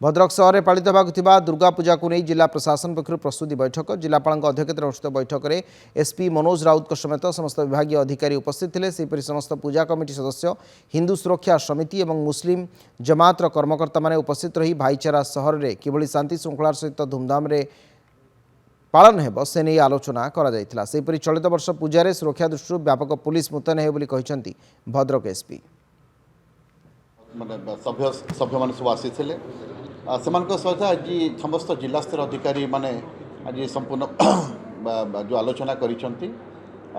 भद्रक सहर में पालित होगा दुर्गा पूजा को नहीं जिला प्रशासन पक्षर प्रस्तुति बैठक जिलापाल अध्यक्षत अनुष्ठित बैठक में एसपी मनोज राउत समेत समस्त विभाग अधिकारी उपस्थित थे। सेपरी समस्त पूजा कमिटी सदस्य हिंदू सुरक्षा समिति और मुस्लिम जमातर कर्मकर्ता माने उपस्थित रही भाईचारा सहर में किभली शांति श्रृंखलार सहित धूमधाम पालन हेब से नहीं आलोचना करा। सेपरी चलित वर्ष पूजा सुरक्षा दृष्टि व्यापक पुलिस मुतयन हो भद्रक एसपी सभ्य मान सब आसी सहित आज समस्त जिला स्तर अधिकारी माने आज संपूर्ण जो आलोचना करिसेंती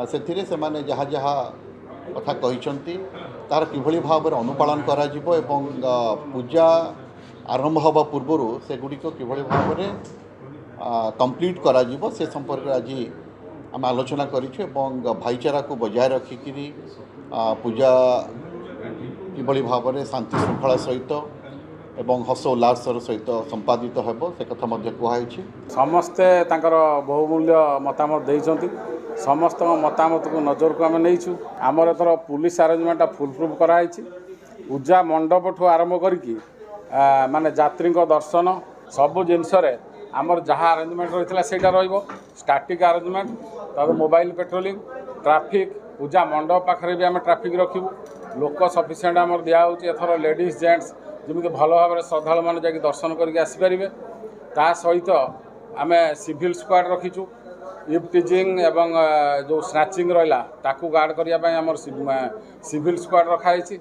से जहाँ जहाँ कथा कहिसेंती तार किभली भाव में अनुपालन करा जिवो एवं पूजा आरंभ हवा पूर्व से गुड़िक किभली भाव में कंप्लीट करा जिवो से संपर्क आज आम आलोचना करिछु एवं भाईचारा को बजाय रखिकी पूजा किभली भाव में शांति श्रृंखला सहित एवं हस उल्लासर सहित संपादित हेब से कथा कहुई। समस्ते बहुमूल्य मतामत देइछंती समस्त मतामत को नजर को आम नहीं आमर एथर पुलिस आरेंजमेंट फुल प्रूफ कराई पूजा मंडप ठू आरंभ करी माने यात्री दर्शन सबू जिनस आमर जहाँ आरेंजमेंट रही है स्टाटिक आरेंजमेंट तब मोबाइल पेट्रोलिंग ट्रैफिक पूजा मंडप पाखे भी आम ट्रैफिक रखू लोक सफिसीयंट आमर दिखाई एथर लेडीज जेंट्स जमी भल भाव में श्रद्धा मैंने जा दर्शन करके आसीपारे ता सहित आम सिविल स्क्वाड रखीचु इफ्टिजिंग एवं जो स्नाचिंग रहा ताकू गार्ड करने आम सिविल स्क्वाड रखाई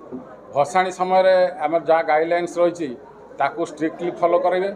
भसाणी समय आम जहाँ गाइडलाइंस रही स्ट्रिक्टली फॉलो करेंगे।